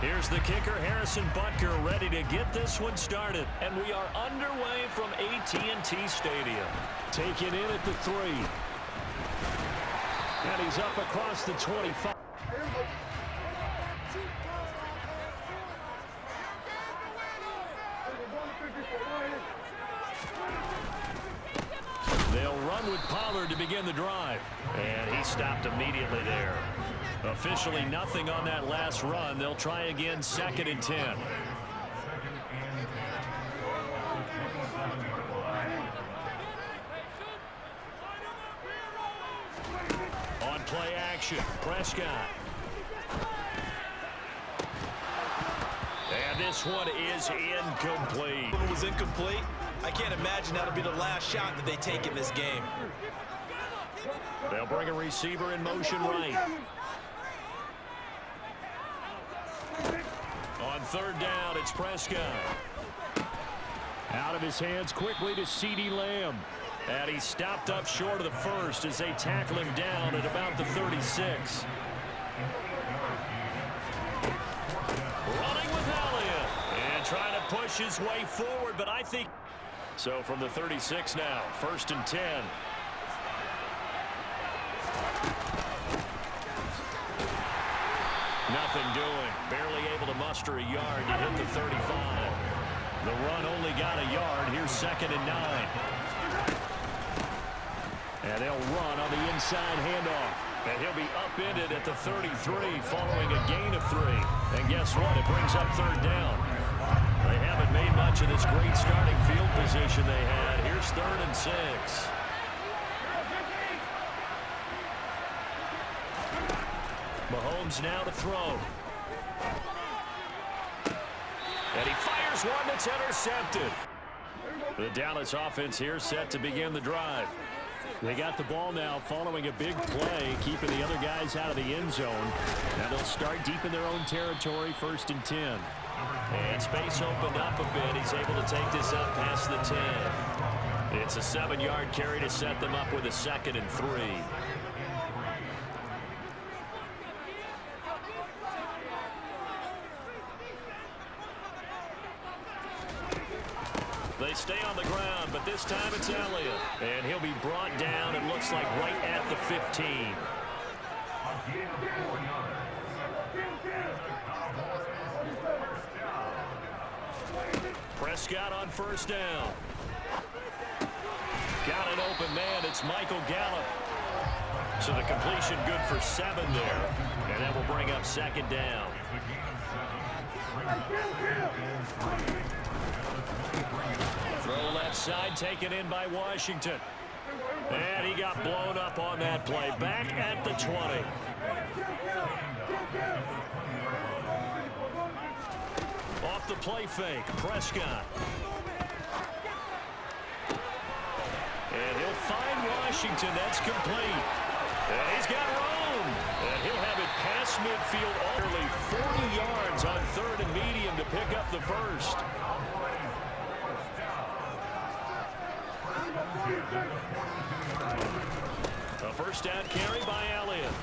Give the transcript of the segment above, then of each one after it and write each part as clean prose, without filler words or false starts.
Here's the kicker, Harrison Butker, ready to get this one started. And we are underway from AT&T Stadium. Taken in at the 3. And he's up across the 25. They'll run with Pollard to begin the drive. And he stopped immediately there. Officially nothing on that last run. They'll try again, 2nd and 10. On play action, Prescott. And this one is incomplete. It was incomplete. I can't imagine that'll be the last shot that they take in this game. They'll bring a receiver in motion right. On 3rd down, it's Prescott. Out of his hands quickly to CeeDee Lamb. And he stopped up short of the first as they tackle him down at about the 36. Running with Elliott. And trying to push his way forward, but I think... So from the 36 now, 1st and 10. Nothing doing. Barely able to muster a yard to hit the 35. The run only got a yard. Here's 2nd and 9. And they'll run on the inside handoff. And he'll be upended at the 33 following a gain of 3. And guess what? It brings up 3rd down. They haven't made much of this great starting field position they had. Here's 3rd and 6. Mahomes now to throw. And he fires one that's intercepted. The Dallas offense here set to begin the drive. They got the ball now following a big play, keeping the other guys out of the end zone. Now they'll start deep in their own territory, 1st and 10. And space opened up a bit. He's able to take this up past the 10. It's a 7-yard carry to set them up with a 2nd and 3. They stay on the ground, but this time it's Elliott. And he'll be brought down, it looks like, right at the 15. Prescott on 1st down. Got an open man. It's Michael Gallup. So the completion good for 7 there. And that will bring up 2nd down. Throw left side taken in by Washington. And he got blown up on that play. Back at the 20. Off the play fake, Prescott. And he'll find Washington. That's complete. And he's got room. And he'll have it past midfield, nearly 40 yards on 3rd and medium to pick up the first. A 1st down carry by Elliott.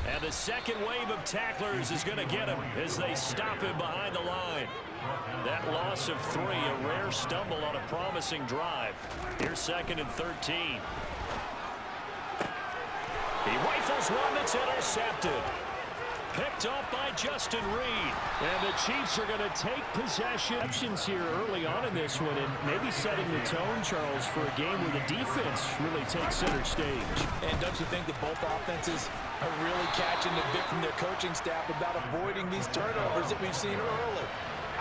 And the 2nd wave of tacklers is going to get him as they stop him behind the line. That loss of 3, a rare stumble on a promising drive. Here's 2nd and 13. He rifles one that's intercepted. Picked off by Justin Reed. And the Chiefs are going to take possession. Options here early on in this one, and maybe setting the tone, Charles, for a game where the defense really takes center stage. And don't you think that both offenses are really catching the bit from their coaching staff about avoiding these turnovers that we've seen early?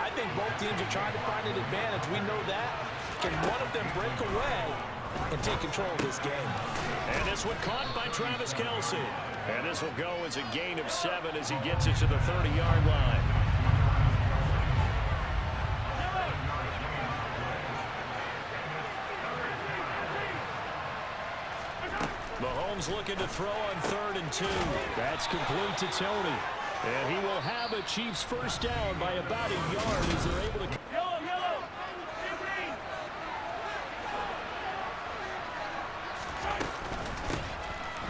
I think both teams are trying to find an advantage. We know that. Can one of them break away and take control of this game? And this one caught by Travis Kelce. And this will go as a gain of 7 as he gets it to the 30-yard line. Mahomes looking to throw on 3rd and 2. That's complete to Tony. And he will have a Chiefs 1st down by about a yard as they're able to...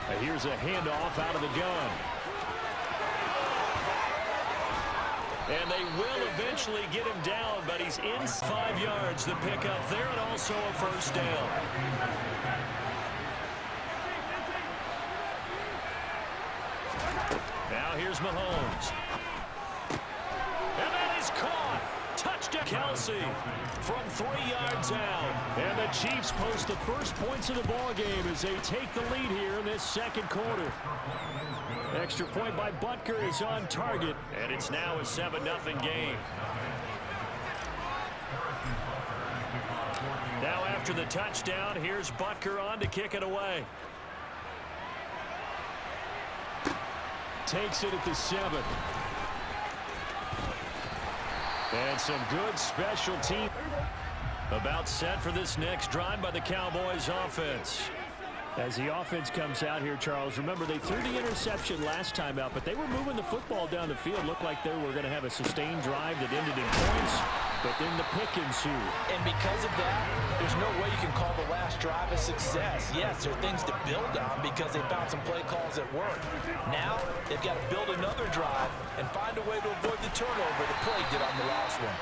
And here's a handoff out of the gun. And they will eventually get him down, but he's in 5 yards. The pickup there, and also a first down. Now here's Mahomes. And that is caught. Touchdown, Kelsey, from 3 yards out. And the Chiefs post the first points of the ball game as they take the lead here in this second quarter. Extra point by Butker is on target, and it's now a 7-0 game. Now after the touchdown, here's Butker on to kick it away. Takes it at the 7. And some good special team. About set for this next drive by the Cowboys offense. As the offense comes out here, Charles, remember they threw the interception last time out, but they were moving the football down the field. Looked like they were going to have a sustained drive that ended in points, but then the pick ensued. And because of that, there's no way you can call the last drive a success. Yes, there are things to build on because they found some play calls that work. Now, they've got to build another drive and find a way to avoid the turnover the play did on the last one.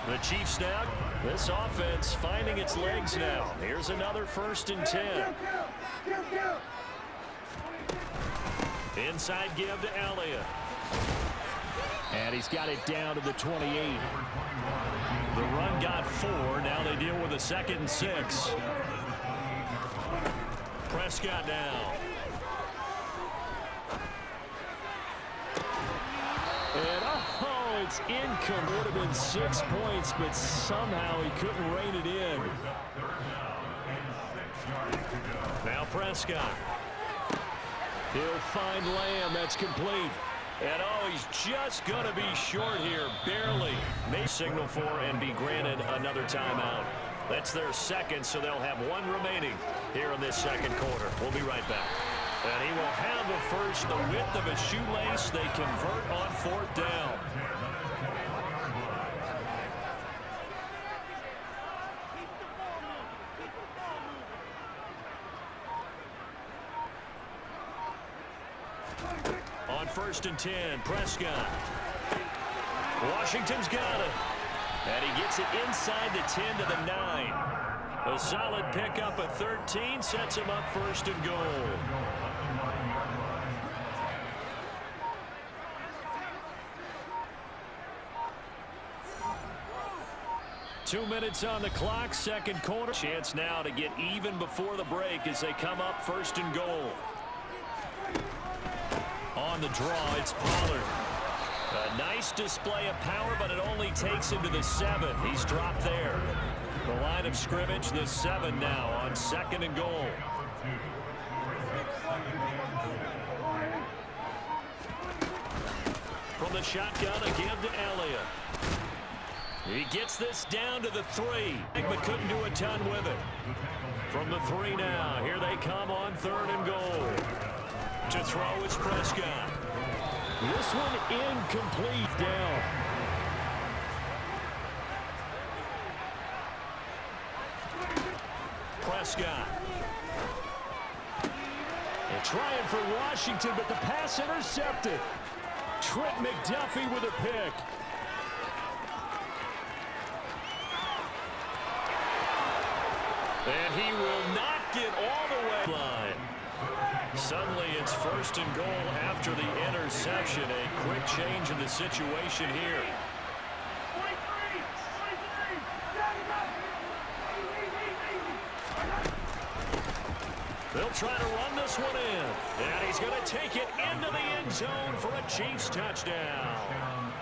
The Chiefs now, this offense finding its legs now. Here's another 1st and 10. Inside give to Elliott. And he's got it down to the 28. The run got 4. Now they deal with a 2nd and 6. Prescott now. And it's incomplete. Would have been 6 points, but somehow he couldn't rein it in. Now Prescott. He'll find Lamb. That's complete. And he's just going to be short here, barely. May signal for and be granted another timeout. That's their 2nd, so they'll have 1 remaining here in this second quarter. We'll be right back. And he will have a first, the width of a shoelace. They convert on 4th down. On 1st and 10, Prescott. Washington's got it. And he gets it inside the 10 to the 9. A solid pickup at 13 sets him up 1st and goal. Two minutes on the clock, second quarter. Chance now to get even before the break as they come up 1st and goal. On the draw, it's Pollard. A nice display of power, but it only takes him to the 7. He's dropped there. The line of scrimmage, the 7 now on 2nd and goal. From the shotgun, a give to Elliott. He gets this down to the 3, but couldn't do a ton with it. From the 3 now, here they come on 3rd and goal. To throw is Prescott. This one incomplete down. Prescott. They're trying for Washington, but the pass intercepted. Trent McDuffie with a pick. And he will not get all the way line. Suddenly it's 1st and goal after the interception. A quick change in the situation here. They'll try to run this one in. And he's going to take it into the end zone for a Chiefs touchdown.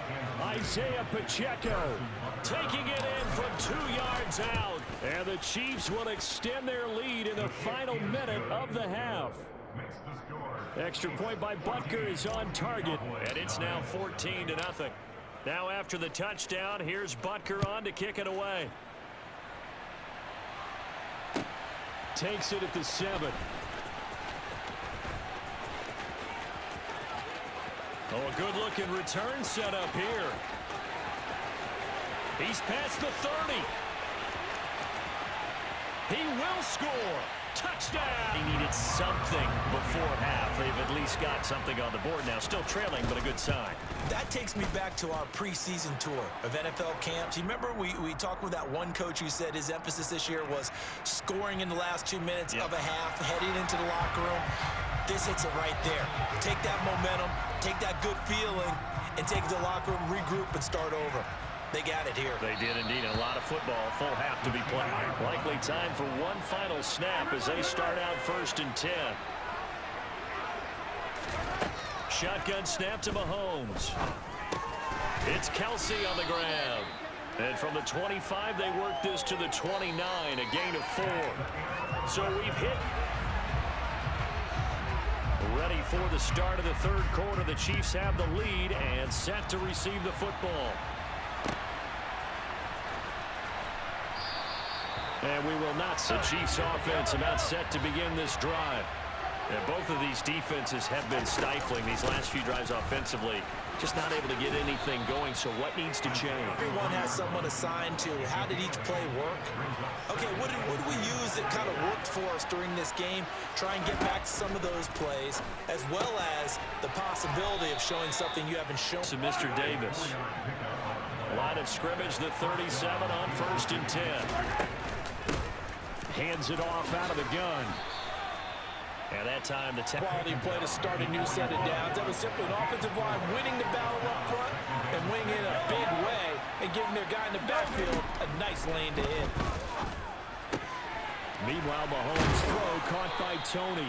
Isaiah Pacheco taking it in from 2 yards out. And the Chiefs will extend their lead in the final minute of the half. Extra point by Butker is on target. And it's now 14-0. Now after the touchdown, here's Butker on to kick it away. Takes it at the 7. Oh, a good-looking return set up here. He's past the 30. He will score. Touchdown. He needed something before half. They've at least got something on the board now. Still trailing, but a good sign. That takes me back to our preseason tour of NFL camps. You remember we talked with that one coach who said his emphasis this year was scoring in the last 2 minutes of a half, heading into the locker room. This hits it right there. Take that momentum, take that good feeling, and take it to the locker room, regroup, and start over. They got it here. They did indeed. A lot of football, full half to be played. Likely time for one final snap as they start out 1st and 10. Shotgun snap to Mahomes. It's Kelsey on the ground. And from the 25, they work this to the 29, a gain of 4. So we've hit. Ready for the start of the 3rd quarter. The Chiefs have the lead and set to receive the football. And we will not see the Chiefs offense about set to begin this drive. And both of these defenses have been stifling these last few drives offensively. Just not able to get anything going, so what needs to change? Everyone has someone assigned to how did each play work. Okay, what did we use that kind of worked for us during this game? Try and get back to some of those plays, as well as the possibility of showing something you haven't shown. To Mr. Davis. Line of scrimmage, the 37 on 1st and 10. Hands it off out of the gun. And that time the quality play to start a new set of downs. That was simply an offensive line winning the battle up front and winning in a big way and giving their guy in the backfield a nice lane to hit. Meanwhile, Mahomes' throw caught by Tony.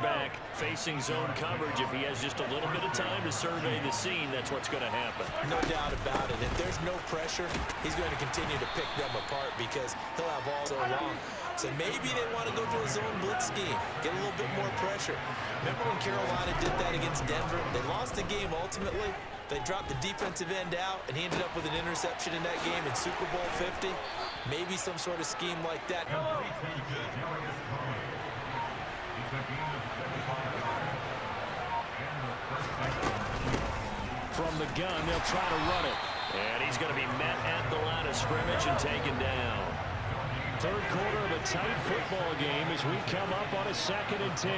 Back facing zone coverage. If he has just a little bit of time to survey the scene, that's what's going to happen. No doubt about it. If there's no pressure, he's going to continue to pick them apart because he'll have all so long. So maybe they want to go to a zone blitz scheme, get a little bit more pressure. Remember when Carolina did that against Denver? They lost the game ultimately. They dropped the defensive end out, and he ended up with an interception in that game in Super Bowl 50. Maybe some sort of scheme like that. From the gun, they'll try to run it. And he's going to be met at the line of scrimmage and taken down. 3rd quarter of a tight football game as we come up on a 2nd and 10.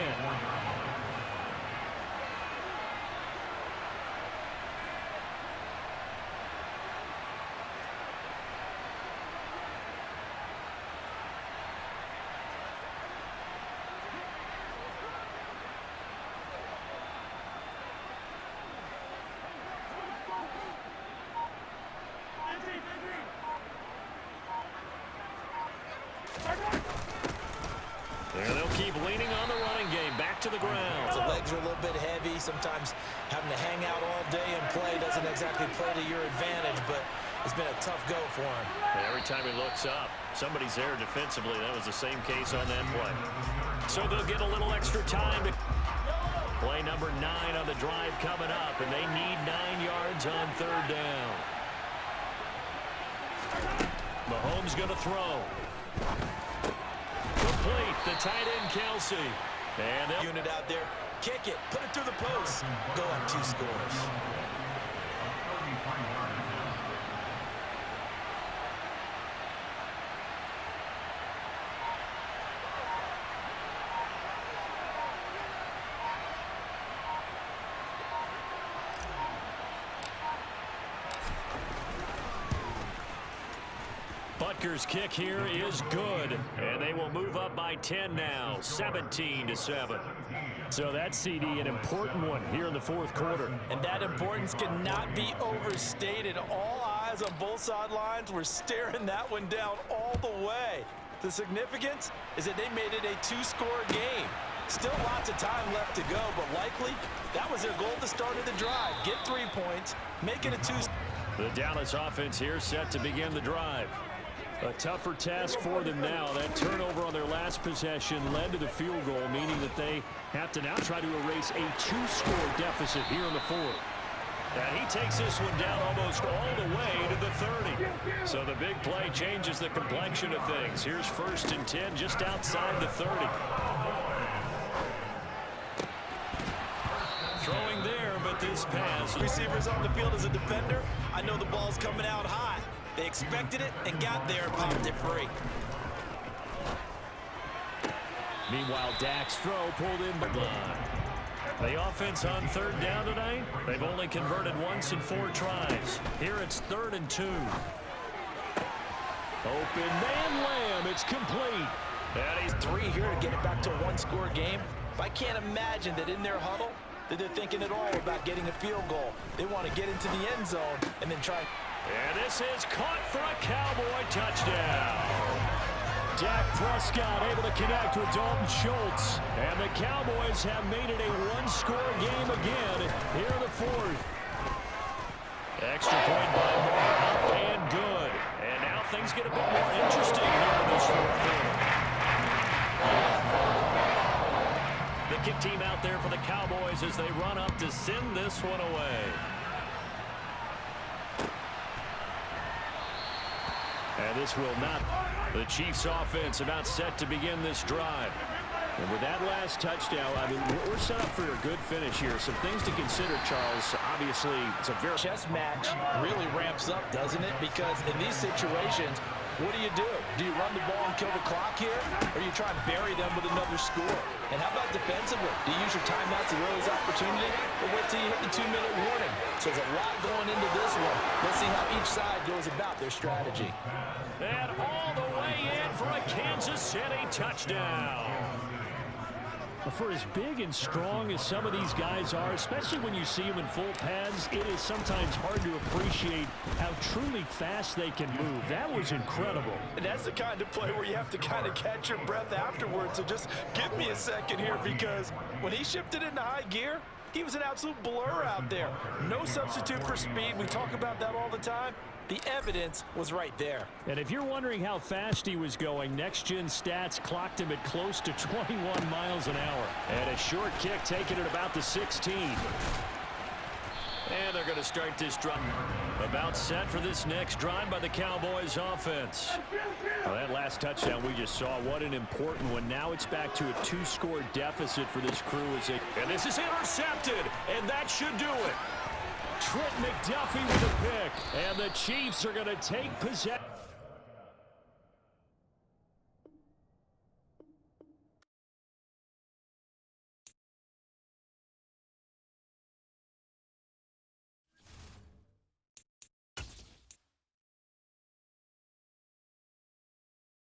There they'll keep leaning on the running game. Back to the ground. The legs are a little bit heavy. Sometimes having to hang out all day and play doesn't exactly play to your advantage, but it's been a tough go for him. Every time he looks up, somebody's there defensively. That was the same case on that play. So they'll get a little extra time. Play number 9 on the drive coming up, and they need 9 yards on 3rd down. Mahomes going to throw. Complete, the tight end Kelsey. And unit out there, kick it, put it through the post, go up 2 scores. Butker's kick here is good, and they will move up by 10 now, 17-7. So that CD, an important one here in the 4th quarter. And that importance cannot be overstated. All eyes on both sidelines were staring that one down all the way. The significance is that they made it a 2-score game. Still lots of time left to go, but likely that was their goal at the start of the drive. Get 3 points, make it a 2. The Dallas offense here set to begin the drive. A tougher task for them now. That turnover on their last possession led to the field goal, meaning that they have to now try to erase a 2-score deficit here in the 4th. And he takes this one down almost all the way to the 30. So the big play changes the complexion of things. Here's 1st and 10 just outside the 30. Throwing there, but this pass. Receivers on the field as a defender. I know the ball's coming out high. They expected it and got there and popped it free. Meanwhile, Dak's throw pulled in by line. The offense on third down tonight, they've only converted once in 4 tries. Here it's 3rd and 2. Open man Lamb, it's complete. And he's 3 here to get it back to a 1-score game. I can't imagine that in their huddle that they're thinking at all about getting a field goal. They want to get into the end zone and then try. And this is caught for a Cowboy touchdown. Dak Prescott able to connect with Dalton Schultz. And the Cowboys have made it a 1-score game again here in the 4th. Extra point by Moore, up and good. And now things get a bit more interesting here in this 4th quarter. The kick team out there for the Cowboys as they run up to send this one away. And this will not. The Chiefs offense about set to begin this drive. And with that last touchdown, I mean, we're set up for a good finish here. Some things to consider, Charles. Obviously, it's a very chess match really ramps up, doesn't it? Because in these situations, what do? Do you run the ball and kill the clock here? Or you try and bury them with another score? And how about defensively? Do you use your timeouts to realize opportunity? Or wait till you hit the 2-minute warning? So there's a lot going into this one. Let's see how each side goes about their strategy. And all the way in for a Kansas City touchdown. For as big and strong as some of these guys are, especially when you see them in full pads, it is sometimes hard to appreciate how truly fast they can move. That was incredible. And that's the kind of play where you have to kind of catch your breath afterwards. So just give me a second here, because when he shifted into high gear, he was an absolute blur out there. No substitute for speed. We talk about that all the time. The evidence was right there. And if you're wondering how fast he was going, next-gen stats clocked him at close to 21 miles an hour. And a short kick taken at about the 16. And they're going to start this drive. About set for this next drive by the Cowboys offense. Well, that last touchdown we just saw, what an important one. Now it's back to a 2-score deficit for this crew. And this is intercepted, and that should do it. Trent McDuffie with a pick, and the Chiefs are going to take possession.